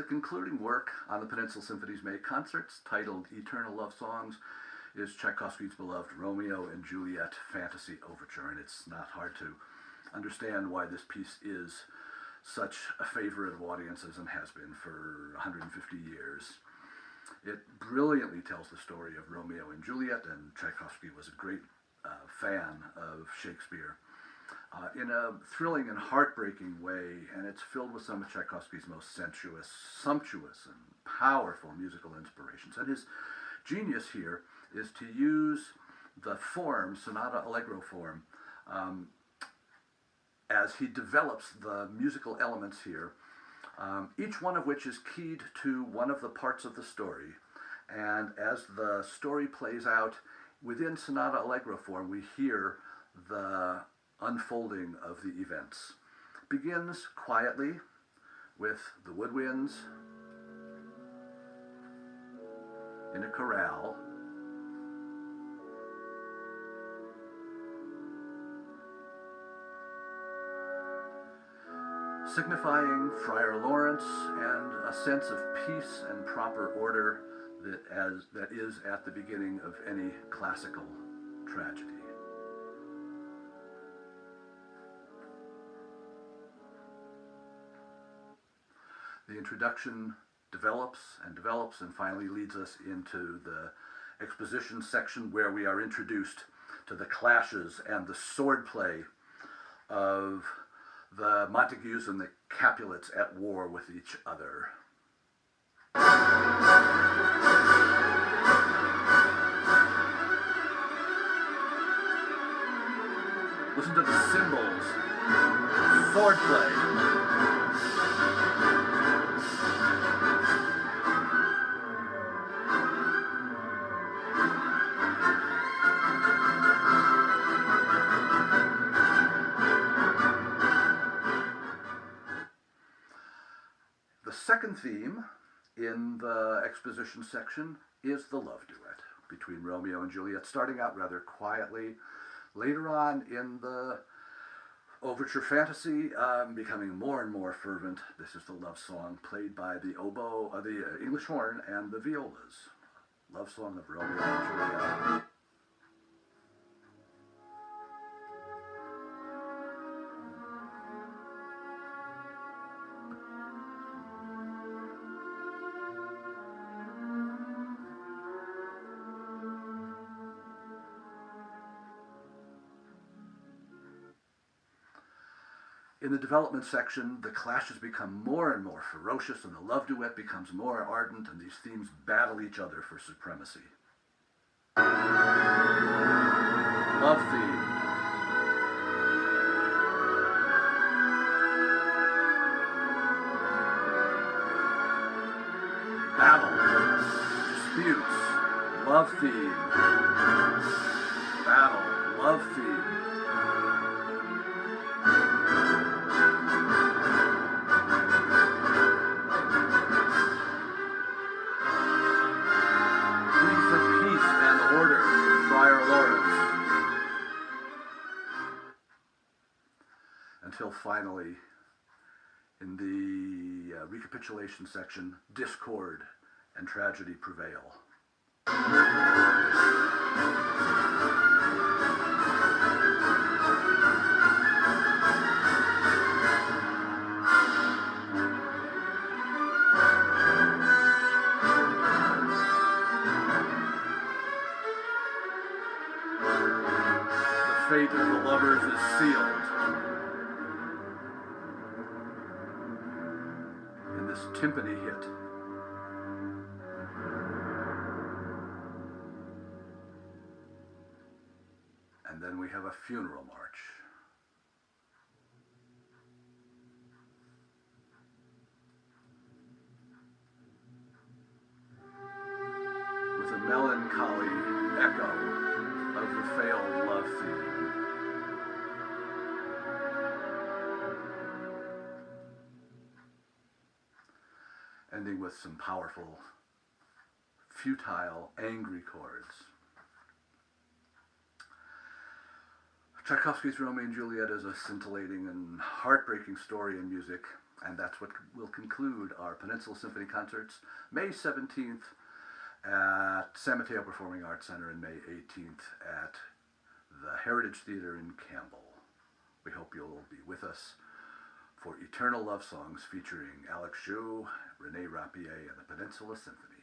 The concluding work on the Peninsula Symphony's May concerts, titled Eternal Love Songs, is Tchaikovsky's beloved Romeo and Juliet Fantasy Overture, and it's not hard to understand why this piece is such a favorite of audiences and has been for 150 years. It brilliantly tells the story of Romeo and Juliet, and Tchaikovsky was a great fan of Shakespeare in a thrilling and heartbreaking way, and it's filled with some of Tchaikovsky's most sensuous, sumptuous, and powerful musical inspirations. And his genius here is to use the form, sonata allegro form, as he develops the musical elements here, each one of which is keyed to one of the parts of the story. And as the story plays out within sonata allegro form, we hear the unfolding of the events. It begins quietly with the woodwinds in a chorale, signifying Friar Lawrence and a sense of peace and proper order that is at the beginning of any classical tragedy. The introduction develops and finally leads us into the exposition section, where we are introduced to the clashes and the swordplay of the Montagues and the Capulets at war with each other. Listen to the cymbals, swordplay. The second theme in the exposition section is the love duet between Romeo and Juliet, starting out rather quietly. Later on in the overture fantasy, becoming more and more fervent. This is the love song played by the oboe, the English horn, and the violas. Love song of Romeo and Juliet. In the development section, the clashes become more and more ferocious, and the love duet becomes more ardent, and these themes battle each other for supremacy. Love theme. Battle. Disputes. Love theme. Battle. Love theme. Until finally, in the recapitulation section, discord and tragedy prevail. The fate of the lovers is sealed. This timpani hit. And then we have a funeral march. With a melancholy echo of the failed love theme. Ending with some powerful, futile, angry chords. Tchaikovsky's Romeo and Juliet is a scintillating and heartbreaking story in music, And that's what will conclude our Peninsula Symphony concerts, May 17th at San Mateo Performing Arts Center and May 18th at the Heritage Theater in Campbell. We hope you'll be with us for Eternal Love Songs featuring Alex Jou, Renee Rapier, and the Peninsula Symphony.